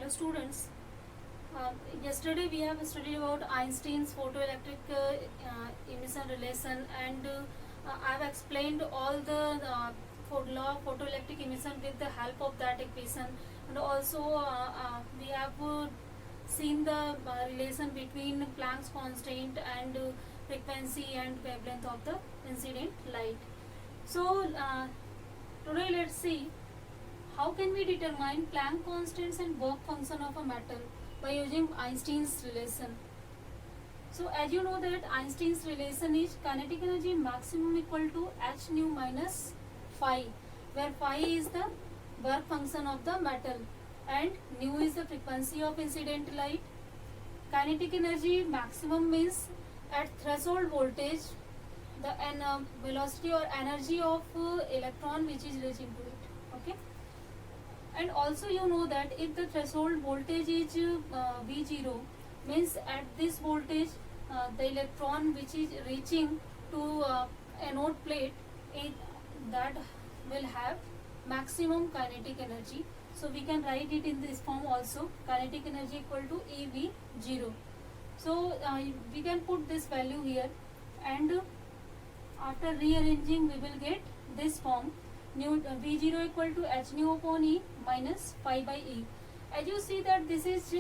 Hello students. Uh, Yesterday we have studied about Einstein's photoelectric emission relation, and I have explained all the law of photoelectric emission with the help of that equation, and also we have seen the relation between Planck's constant and frequency and wavelength of the incident light. So today let's see how can we determine Planck constants and work function of a metal by using Einstein's relation. So as you know that Einstein's relation is kinetic energy maximum equal to h nu minus phi, where phi is the work function of the metal and nu is the frequency of incident light. Kinetic energy maximum means at threshold voltage the velocity or energy of electron which is reaching to it. Okay. And also you know that if the threshold voltage is V0, means at this voltage the electron which is reaching to anode plate, that will have maximum kinetic energy. So we can write it in this form also, kinetic energy equal to EV0. So we can put this value here, and after rearranging we will get this form. V0 equal to h nu upon E minus phi by E. As you see that this is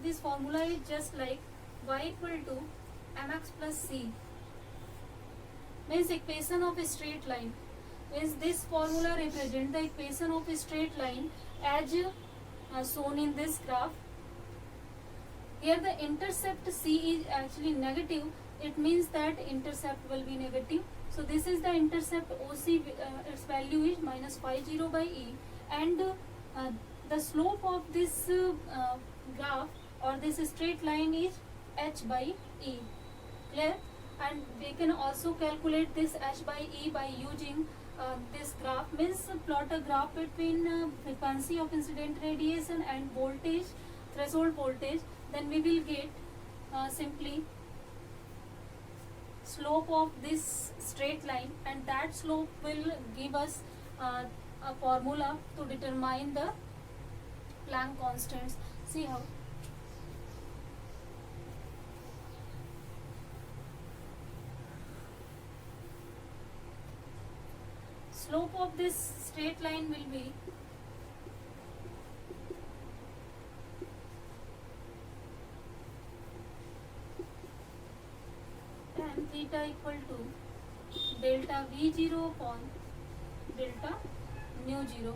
this formula is just like y equal to mx plus c, means equation of a straight line. Means this formula represent the equation of a straight line as shown in this graph. Here the intercept c is actually negative. It means that intercept will be negative. So this is the intercept OC, its value is minus phi 0 by E, and the slope of this graph or this straight line is h by E. Clear? And we can also calculate this h by E by using this graph, means plot a graph between frequency of incident radiation and voltage, threshold voltage. Then we will get simply slope of this straight line, and that slope will give us a formula to determine the Planck constants. See how. Slope of this straight line will be tan theta equal to delta V0 upon delta nu 0.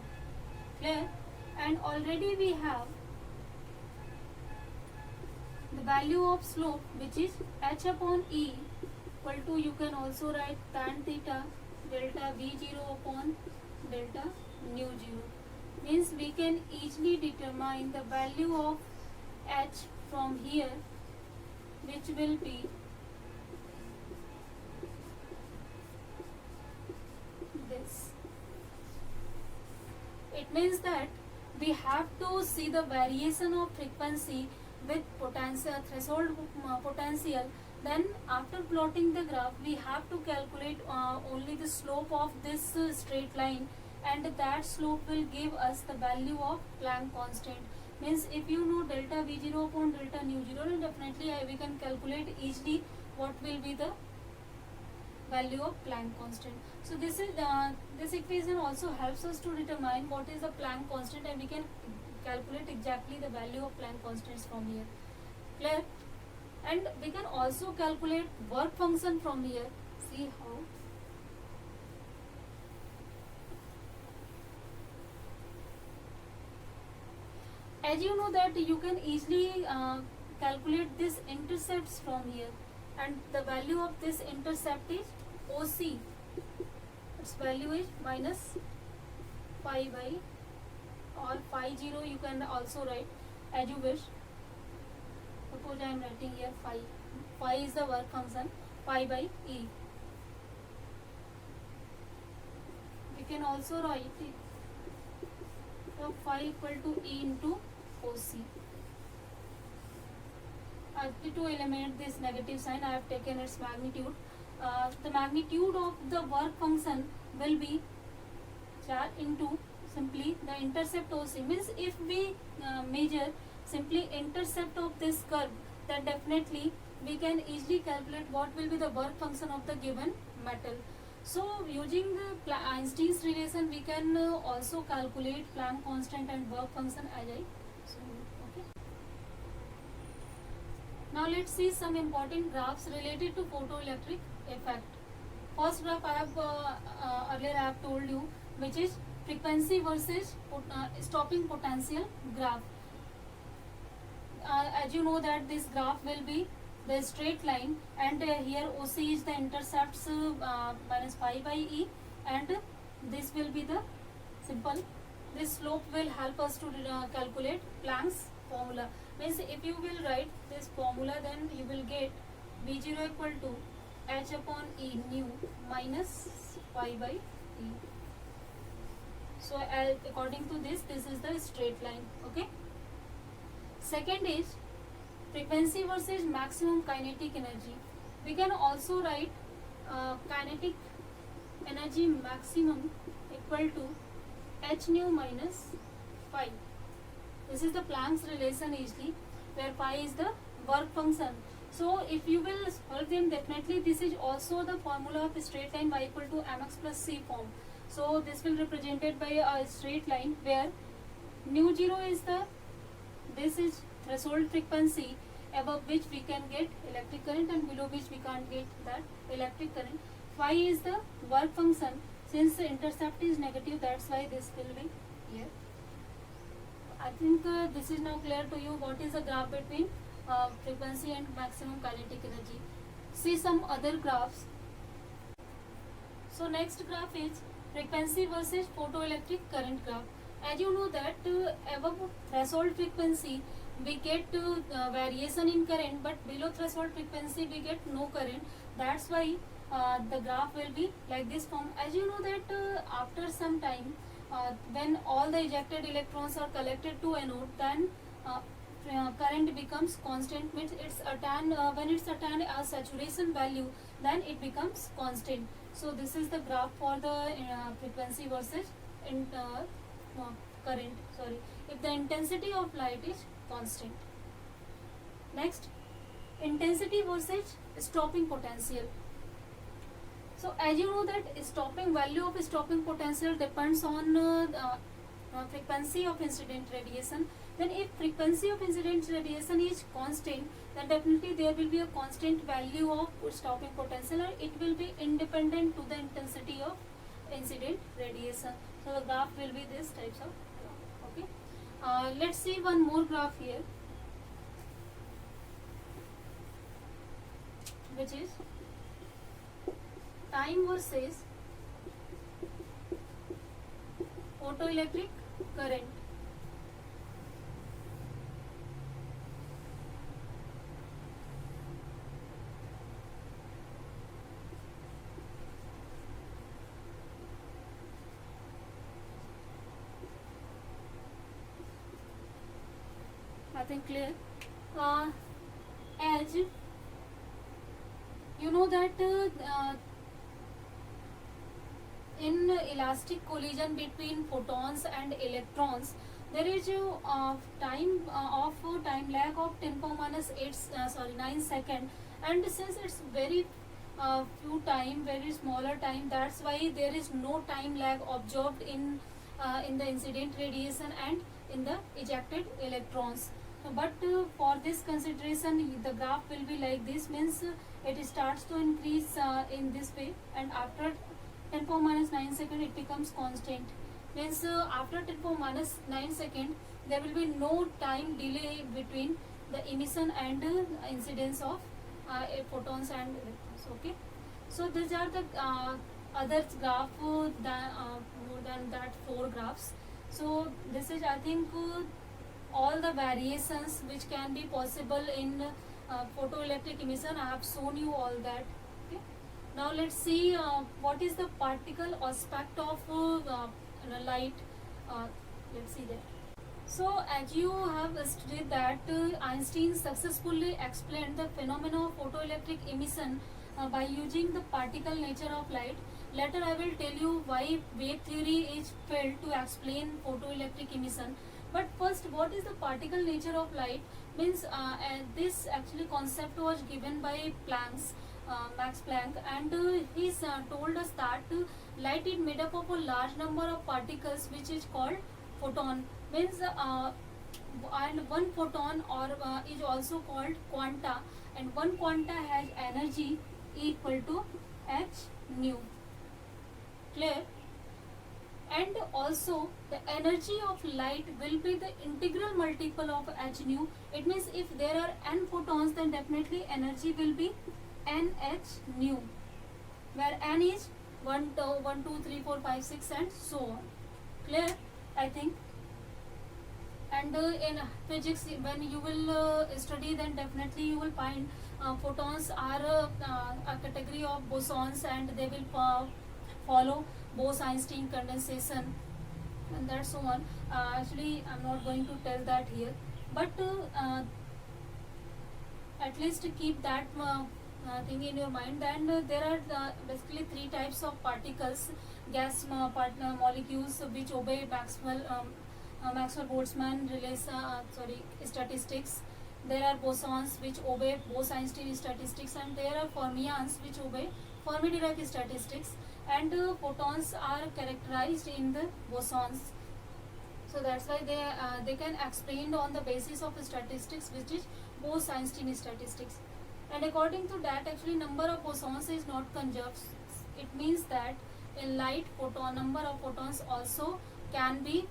Clear? And already we have the value of slope, which is h upon E equal to, you can also write tan theta delta V0 upon delta nu 0. Means we can easily determine the value of h from here, which will be this. It means that we have to see the variation of frequency with potential, threshold potential. Then after plotting the graph we have to calculate only the slope of this straight line, and that slope will give us the value of Planck constant. Means if you know delta V0 upon delta nu 0, then definitely we can calculate easily what will be the value of Planck constant. So this is this equation also helps us to determine what is the Planck constant, and we can calculate exactly the value of Planck constants from here. Clear? And we can also calculate work function from here. See how. As you know that you can easily calculate this intercepts from here, and the value of this intercept is OC. Its value is minus phi by, or phi 0 you can also write as you wish. Suppose I am writing here phi. Phi is the work function, phi by E. We can also write it. So phi equal to E into OC. To eliminate this negative sign, I have taken its magnitude. The magnitude of the work function will be 4 into simply the intercept OC means if we measure simply intercept of this curve, then definitely we can easily calculate what will be the work function of the given metal. So using the Einstein's relation, we can also calculate Planck constant and work function as I said. Okay. Now let's see some important graphs related to photoelectric effect. First graph I have earlier I have told you, which is frequency versus stopping potential graph. As you know that this graph will be the straight line, and here OC is the intercepts minus pi by E, and this will be the simple. This slope will help us to calculate Planck's formula. Means if you will write this formula, then you will get V0 equal to H upon E nu minus pi by E. So according to this is the straight line. Okay. Second is frequency versus maximum kinetic energy. We can also write kinetic energy maximum equal to H nu minus phi. This is the Planck's relation easily, where pi is the work function. So if you will solve them, definitely this is also the formula of a straight line y equal to mx plus c form. So this will represented by a straight line where nu 0 is this is threshold frequency above which we can get electric current and below which we can't get that electric current. Phi is the work function. Since the intercept is negative, that's why this will be here. I think this is now clear to you what is the graph between frequency and maximum kinetic energy. See some other graphs. So next graph is frequency versus photoelectric current graph. As you know that above threshold frequency we get variation in current, but below threshold frequency we get no current. That's why the graph will be like this form. As you know that after some time when all the ejected electrons are collected to anode, then current becomes constant. Means it's attained when it's attained a saturation value, then it becomes constant. So this is the graph for the frequency versus current. Sorry, if the intensity of light is constant. Next, intensity versus stopping potential. So as you know that stopping value of stopping potential depends on frequency of incident radiation. Then if frequency of incident radiation is constant, then definitely there will be a constant value of stopping potential, and it will be independent to the intensity of incident radiation. So the graph will be this types of graph. Okay. Let's see one more graph here, which is time versus photoelectric current. I think clear. As you know that in elastic collision between photons and electrons, there is a time lag of 10 power minus 9 second, and since it's very very smaller time, that's why there is no time lag observed in the incident radiation and in the ejected electrons. But for this consideration, the graph will be like this. Means it starts to increase in this way, and after 10 power minus 9 second it becomes constant. Means after 10 power minus 9 second there will be no time delay between the emission and incidence of photons and electrons. Okay, so these are the other graph more than that 4 graphs. So this is, I think, all the variations which can be possible in photoelectric emission. I have shown you all that. Okay. Now let's see what is the particle aspect of light. Let's see that. So as you have studied that Einstein successfully explained the phenomena of photoelectric emission by using the particle nature of light. Later I will tell you why wave theory is felt to explain photoelectric emission. But first, what is the particle nature of light? Means this actually concept was given by Max Planck, and he's told us that light is made up of a large number of particles, which is called photon. Means and one photon or is also called quanta, and one quanta has energy equal to h nu. Clear? And also the energy of light will be the integral multiple of h nu. It means if there are n photons, then definitely energy will be nh nu, where n is 1 2 3 4 5 6 and so on. Clear? I think. And in physics, when you will study, then definitely you will find photons are a category of bosons, and they will follow Bose-Einstein condensation, and that's so on. Actually, I'm not going to tell that here, but at least keep that thing in your mind. Then there are basically three types of particles, gas molecules, which obey Maxwell-Boltzmann statistics. There are bosons which obey Bose-Einstein statistics, and there are fermions which obey Fermi-Dirac statistics. And photons are characterized in the bosons. So that's why they can explain on the basis of statistics, which is Bose-Einstein statistics. And according to that, actually number of bosons is not conserved. It means that in light, number of photons also can be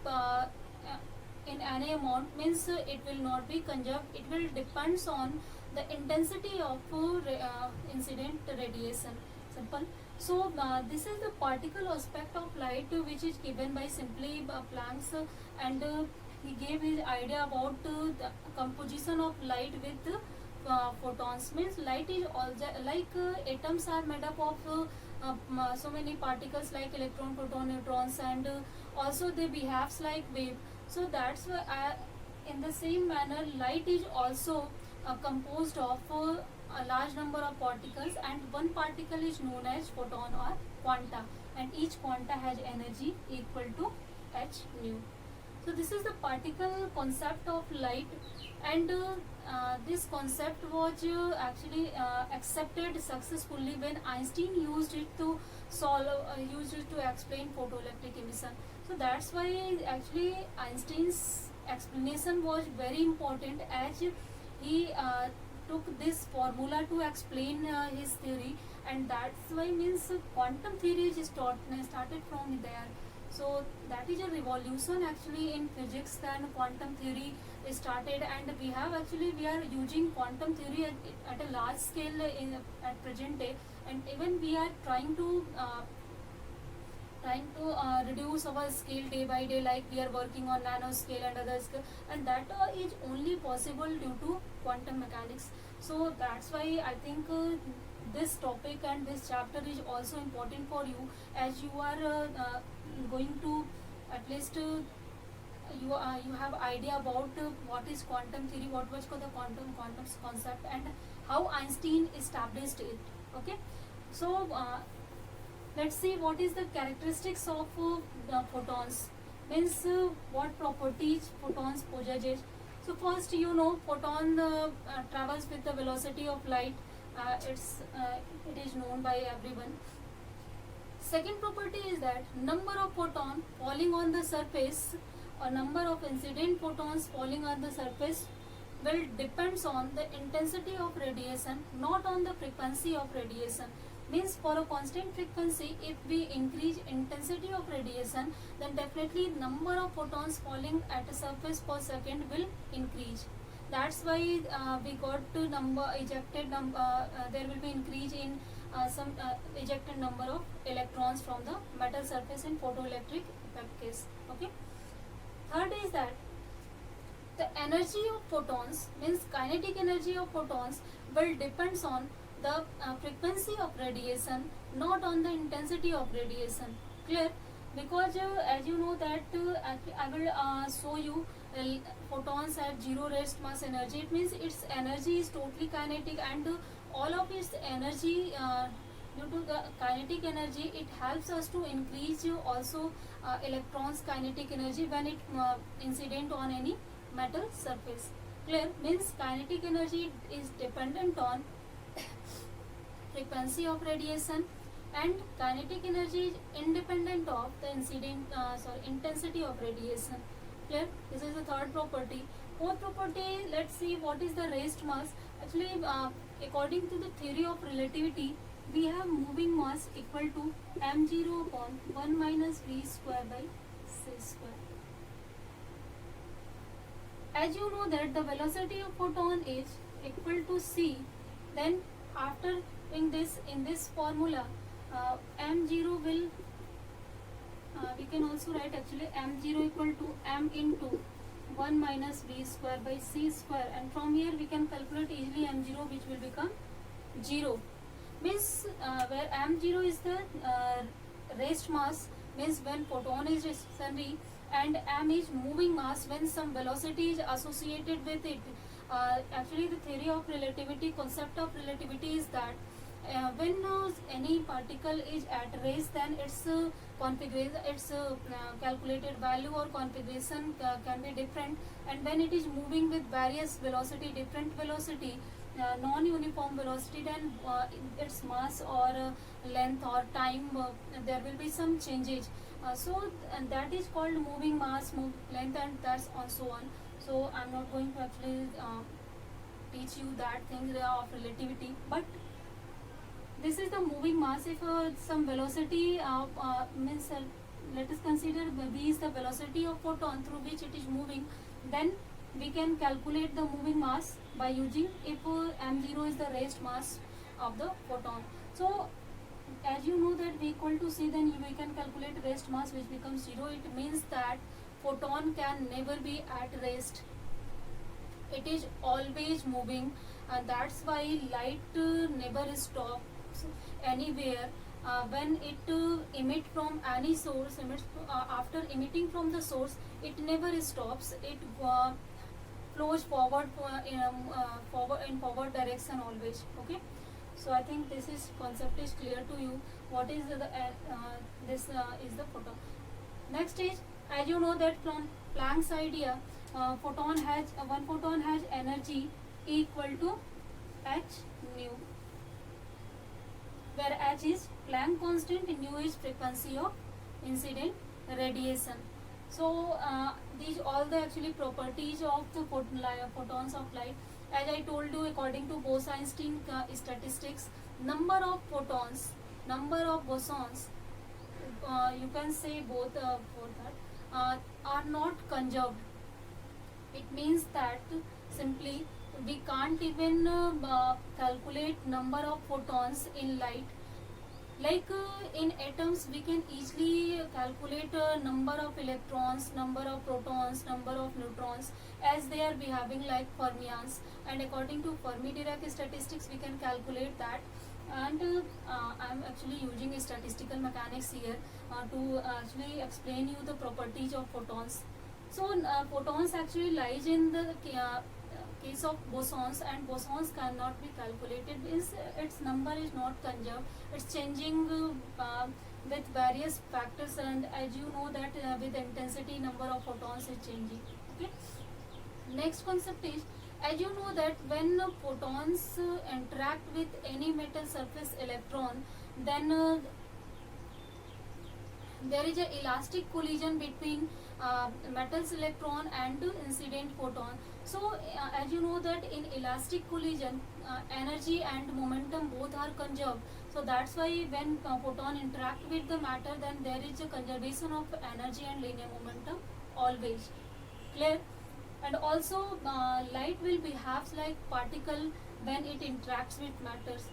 in any amount. Means it will not be conserved. It will depends on the intensity of incident radiation. Simple. So this is the particle aspect of light, which is given by simply Planck's, and he gave his idea about the composition of light with photons. Means light is also like atoms are made up of so many particles like electron, proton, neutrons, and also they behaves like wave. So that's why in the same manner light is also composed of a large number of particles, and one particle is known as photon or quanta, and each quanta has energy equal to h nu. So this is the particle concept of light, and this concept was actually accepted successfully when Einstein used it to explain photoelectric emission. So that's why actually Einstein's explanation was very important, as he took this formula to explain his theory, and that's why means quantum theory is started from there. So that is a revolution actually in physics. Then quantum theory is started, and we are using quantum theory at a large scale at present day, and even we are trying to reduce our scale day by day, like we are working on nano scale and other scale, and that is only possible due to quantum mechanics. So that's why I think this topic and this chapter is also important for you, as you are going to at least you have idea about what is quantum theory, what was called the quantum concept, and how Einstein established it. Okay, so let's see what is the characteristics of the photons. Means what properties photons possesses. So first, photon travels with the velocity of light. It is known by everyone. Second property is that number of photon falling on the surface or number of incident photons falling on the surface will depends on the intensity of radiation, not on the frequency of radiation. Means for a constant frequency, if we increase intensity of radiation, then definitely number of photons falling at a surface per second will increase. That's why we got to there will be increase in some ejected number of electrons from the metal surface in photoelectric effect case. Okay. Third is that the energy of photons, means kinetic energy of photons, will depends on the frequency of radiation, not on the intensity of radiation. Clear? Because as you know that I will show you photons at zero rest mass energy. It means its energy is totally kinetic, and all of its energy due to the kinetic energy, it helps us to increase you also electrons kinetic energy when it incident on any metal surface. Clear? Means kinetic energy is dependent on frequency of radiation, and kinetic energy is independent of the intensity of radiation. Clear? This is the third property. Fourth property, let's see what is the rest mass. Actually, according to the theory of relativity, we have moving mass equal to m0 upon 1 minus v square by c square. As you know that the velocity of photon is equal to c, then after doing this in this formula, m0 will we can also write actually m0 equal to m into 1 minus v square by c square, and from here we can calculate easily m0, which will become 0. Means where m0 is the rest mass, means when photon is stationary, and m is moving mass when some velocity is associated with it. Actually the theory of relativity, concept of relativity is that when any particle is at rest, then its configuration, its calculated value or configuration can be different, and when it is moving with various velocity, different velocity, non-uniform velocity, then its mass or length or time, there will be some changes. And that is called moving mass, length, and that's on so on. So I'm not going to actually teach you that thing of relativity, but this is the moving mass. If some velocity means let us consider v is the velocity of photon through which it is moving, then we can calculate the moving mass by using, if m0 is the rest mass of the photon. So as you know that v equal to c, then we can calculate rest mass, which becomes 0. It means that photon can never be at rest, it is always moving, and that's why light never stops anywhere. When it emit from any source, after emitting from the source, it never stops, it flows forward in forward direction always. Okay, so I think this is concept is clear to you. What is this is the photon. Next is, as you know that from Planck's idea, one photon has energy equal to h nu, where h is Planck constant, nu is frequency of incident radiation. So these all the actually properties of the photons of light. As I told you, according to Bose-Einstein statistics, number of photons, number of bosons, you can say both for that, are not conserved. It means that simply we can't even calculate number of photons in light. Like in atoms, we can easily calculate number of electrons, number of protons, number of neutrons, as they are behaving like fermions. And according to Fermi-Dirac statistics, we can calculate that. And I'm actually using statistical mechanics here to actually explain you the properties of photons. So photons actually lies in the case of bosons, and bosons cannot be calculated, means its number is not conserved, it's changing with various factors, and as you know that with intensity, number of photons is changing. Okay, next concept is, as you know that when photons interact with any metal surface electron, then there is an elastic collision between metal's electron and incident photon. So as you know that in elastic collision, energy and momentum both are conserved. So that's why when photon interact with the matter, then there is a conservation of energy and linear momentum always. Clear? And also light will behave like particle when it interacts with matters.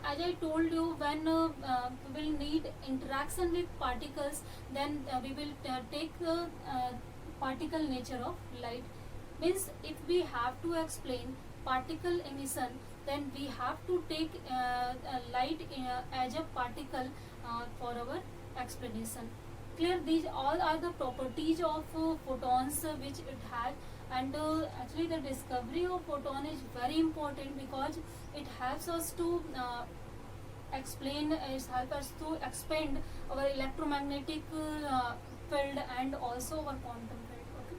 As I told you, when we will need interaction with particles, then we will take the particle nature of light. Means if we have to explain particle emission, then we have to take light as a particle for our explanation. Clear? These all are the properties of photons which it has. And actually the discovery of photon is very important, because it helps us to explain, it help us to expand our electromagnetic field and also our quantum field. Okay.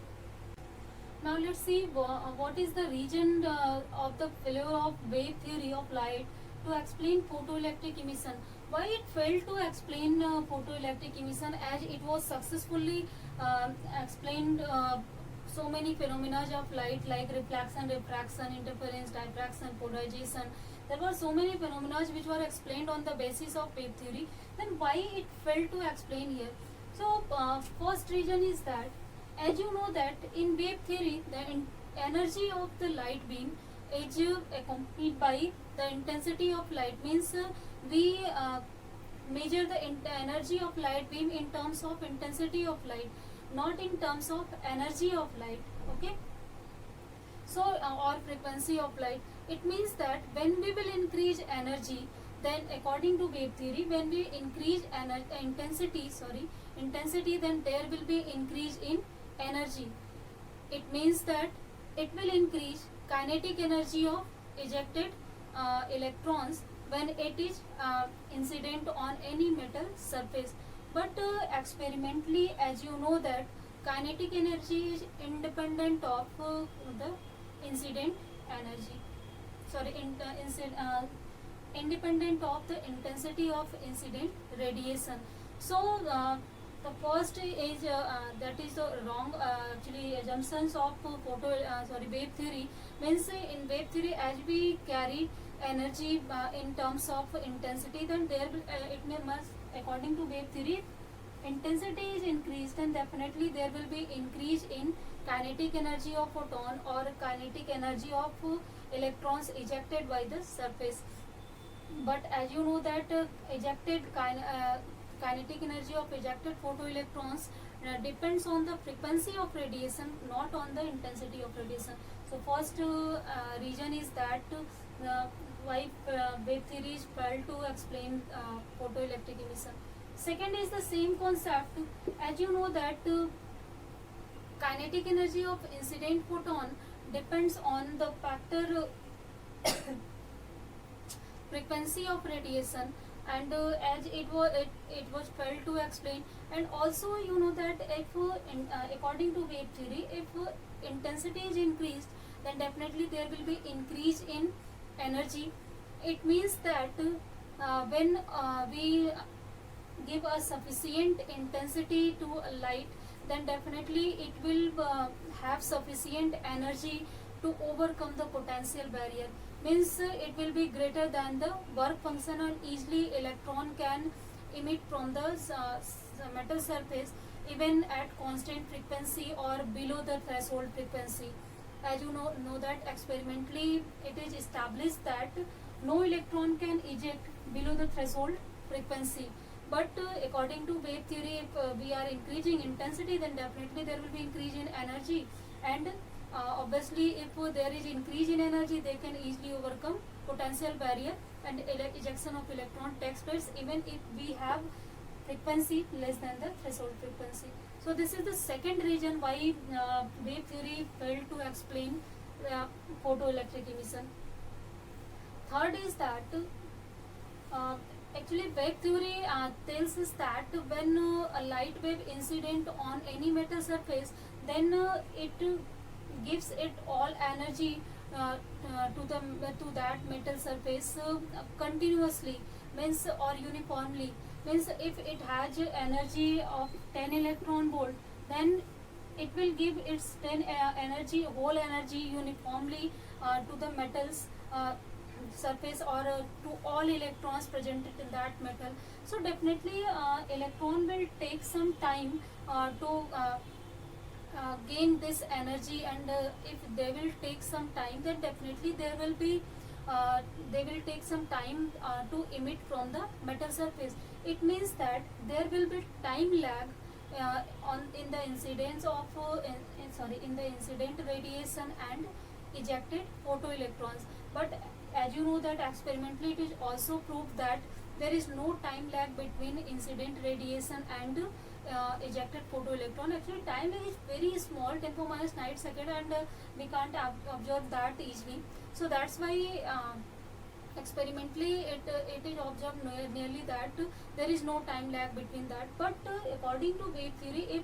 Now let's see what is the region of the failure of wave theory of light to explain photoelectric emission. Why it failed to explain photoelectric emission, as it was successfully explained so many phenomena of light like reflection, refraction, interference, diffraction, polarization. There were so many phenomena which were explained on the basis of wave theory. Then why it failed to explain here? So first reason is that, as you know that in wave theory the energy of the light beam is accompanied by the intensity of light, means we measure the energy of light beam in terms of intensity of light, not in terms of energy of light. Okay. So or frequency of light. It means that when we will increase energy, then according to wave theory, when we increase intensity, then there will be increase in energy. It means that it will increase kinetic energy of ejected electrons when it is incident on any metal surface. But experimentally, as you know that kinetic energy is independent of the incident energy, independent of the intensity of incident radiation. So the first is that is the wrong actually assumptions of wave theory. Means in wave theory, as we carry energy in terms of intensity, then there will must, according to wave theory, intensity is increased, then definitely there will be increase in kinetic energy of photon or kinetic energy of electrons ejected by the surface. But as you know that kinetic energy of ejected photoelectrons depends on the frequency of radiation, not on the intensity of radiation. So first reason is that why wave theories failed to explain photoelectric emission. Second is the same concept. As you know that kinetic energy of incident photon depends on the factor frequency of radiation, and as it was failed to explain. And also you know that if according to wave theory, if intensity is increased, then definitely there will be increase in energy. It means that when we give a sufficient intensity to a light, then definitely it will have sufficient energy to overcome the potential barrier. Means it will be greater than the work function, and easily electron can emit from the metal surface even at constant frequency or below the threshold frequency. As you know that experimentally it is established that no electron can eject below the threshold frequency. But according to wave theory, if we are increasing intensity, then definitely there will be increase in energy, and obviously if there is increase in energy, they can easily overcome potential barrier, and ejection of electron takes place even if we have frequency less than the threshold frequency. So this is the second reason why wave theory failed to explain photoelectric emission. Third is that actually wave theory tells us that when a light wave incident on any metal surface, then it gives it all energy to that metal surface continuously, means or uniformly. Means if it has energy of 10 electron volt, then it will give its 10 whole energy uniformly to the metals surface, or to all electrons present in that metal. So definitely electron will take some time to gain this energy, and if they will take some time, then definitely there will be they will take some time to emit from the metal surface. It means that there will be time lag in the incidence of in the incident radiation and ejected photoelectrons. But as you know that experimentally it is also proved that there is no time lag between incident radiation and ejected photoelectron. Actually time is very small, 10⁻⁹ second, and we can't observe that easily. So that's why experimentally it is observed nearly that there is no time lag between that, but according to wave theory, if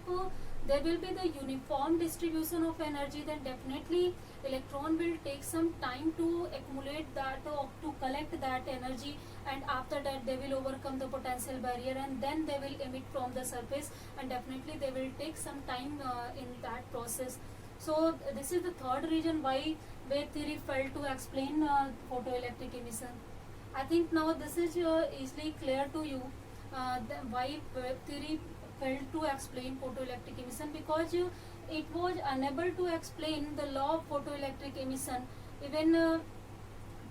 there will be the uniform distribution of energy, then definitely electron will take some time to accumulate that, to collect that energy, and after that they will overcome the potential barrier and then they will emit from the surface, and definitely they will take some time in that process. So this is the third reason why wave theory failed to explain photoelectric emission. I think now this is easily clear to you, why wave theory failed to explain photoelectric emission, because it was unable to explain the law of photoelectric emission. Even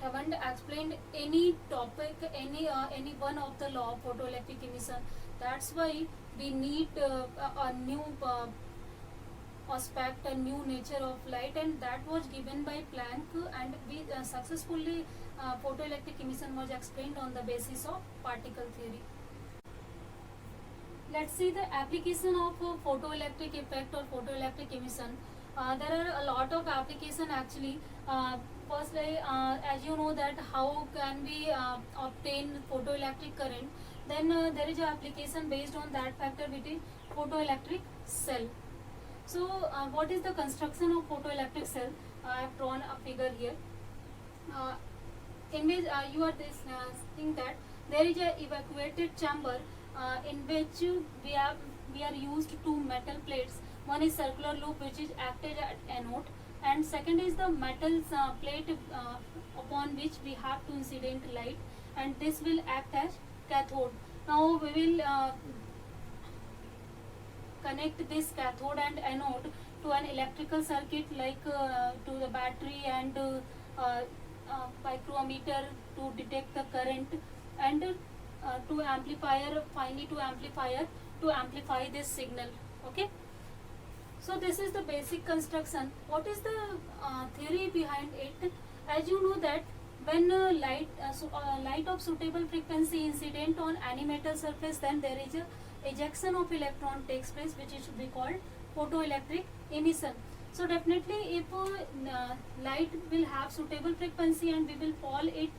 haven't explained any topic, any one of the law of photoelectric emission. That's why we need a new aspect, a new nature of light, and that was given by Planck, and we successfully photoelectric emission was explained on the basis of particle theory. Let's see the application of photoelectric effect or photoelectric emission. There are a lot of application actually. Firstly, as you know that how can we obtain photoelectric current, then there is an application based on that factor, which is photoelectric cell. So what is the construction of photoelectric cell? I have drawn a figure here. In which you are seeing that there is a evacuated chamber in which we are used two metal plates. One is circular loop, which is acted at anode, and second is the metal plate upon which we have to incident light, and this will act as cathode. Now we will connect this cathode and anode to an electrical circuit, like to the battery and micrometer to detect the current, and to amplifier, finally to amplifier to amplify this signal. Okay, so this is the basic construction. What is the theory behind it? As you know that when light of suitable frequency incident on any metal surface, then there is a ejection of electron takes place, which is should be called photoelectric emission. So definitely if light will have suitable frequency and we will fall it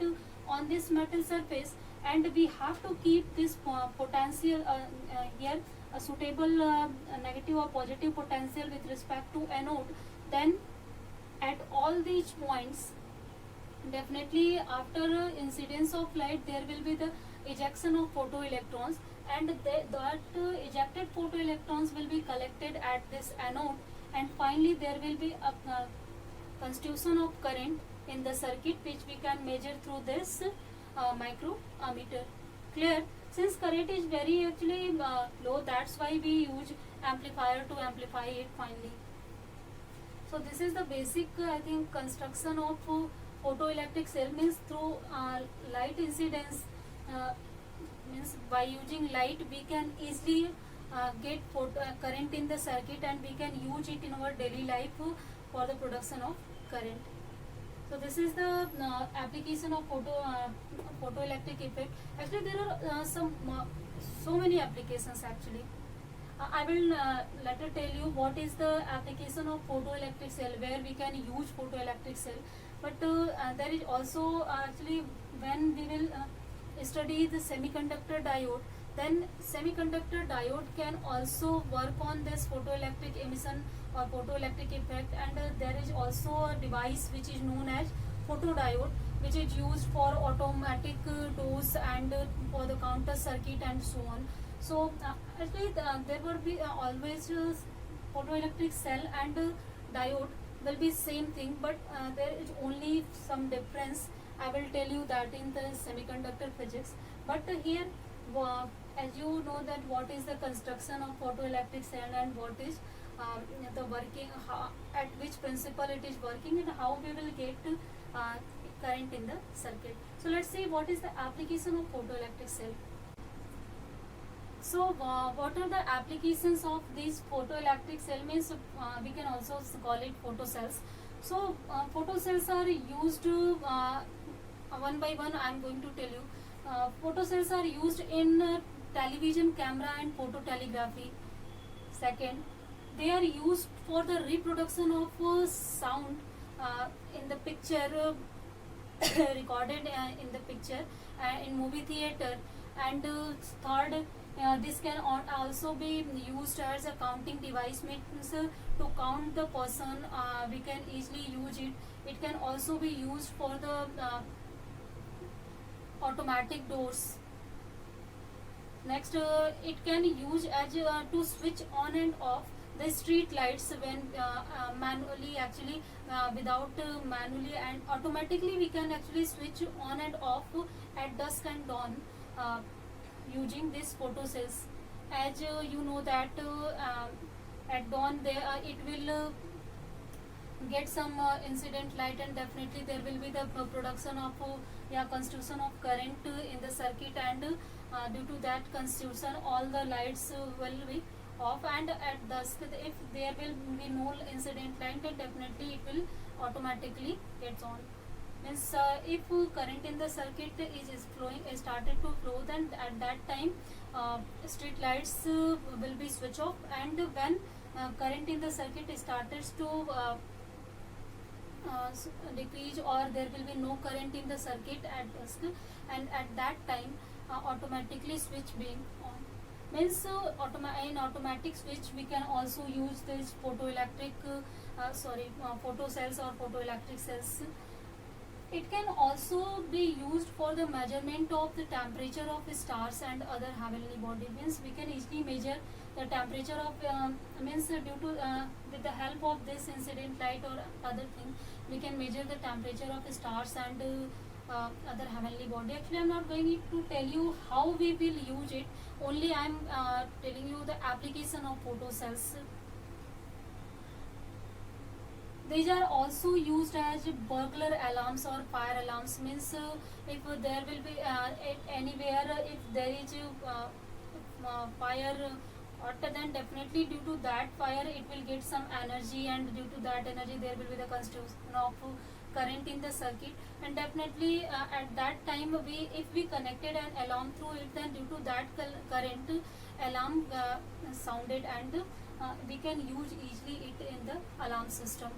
on this metal surface, and we have to keep this potential here a suitable negative or positive potential with respect to anode, then at all these points, definitely after incidence of light, there will be the ejection of photoelectrons, and that ejected photoelectrons will be collected at this anode, and finally there will be a constitution of current in the circuit, which we can measure through this micrometer. Clear? Since current is very actually low, that's why we use amplifier to amplify it finally. So this is the basic I think construction of photoelectric cell. Means through light incidence, means by using light we can easily get current in the circuit, and we can use it in our daily life for the production of current. So this is the application of photoelectric effect. Actually there are so many applications actually. I will later tell you what is the application of photoelectric cell, where we can use photoelectric cell. But there is also actually, when we will study the semiconductor diode, then semiconductor diode can also work on this photoelectric emission or photoelectric effect, and there is also a device which is known as photodiode, which is used for automatic doors and for the counter circuit and so on. So actually there will be always photoelectric cell and diode will be same thing, but there is only some difference. I will tell you that in the semiconductor physics. But here as you know that what is the construction of photoelectric cell and what is the working, at which principle it is working, and how we will get current in the circuit. So let's see what is the application of photoelectric cell. So what are the applications of these photoelectric cell? Means we can also call it photocells. So photocells are used one by one. I am going to tell you. Photocells are used in television camera and phototelegraphy. Second, they are used for the reproduction of sound in the picture recorded in the picture in movie theater. And third, this can also be used as a counting device, means to count the person. We can easily use it. It can also be used for the automatic doors. Next, it can use as to switch on and off the street lights when manually, actually without manually and automatically we can actually switch on and off at dusk and dawn using this photo cells. As you know that at dawn there it will get some incident light, and definitely there will be the production of constitution of current in the circuit, and due to that constitution all the lights will be off, and at dusk if there will be no incident light, then definitely it will automatically gets on. Means if current in the circuit is flowing, started to flow, then at that time street lights will be switch off, and when current in the circuit started to decrease, or there will be no current in the circuit at dusk, and at that time automatically switch being on. Means in automatic switch we can also use this photoelectric photo cells or photoelectric cells. It can also be used for the measurement of the temperature of stars and other heavenly body. Means we can easily measure the temperature of means due to with the help of this incident light or other thing, we can measure the temperature of stars and other heavenly body. Actually, I am not going to tell you how we will use it. Only I am telling you the application of photo cells. These are also used as burglar alarms or fire alarms. Means if there will be anywhere if there is fire, then definitely due to that fire it will get some energy, and due to that energy there will be the constitution of current in the circuit, and definitely at that time if we connected an alarm through it, then due to that current alarm sounded, and we can use easily it in the alarm system.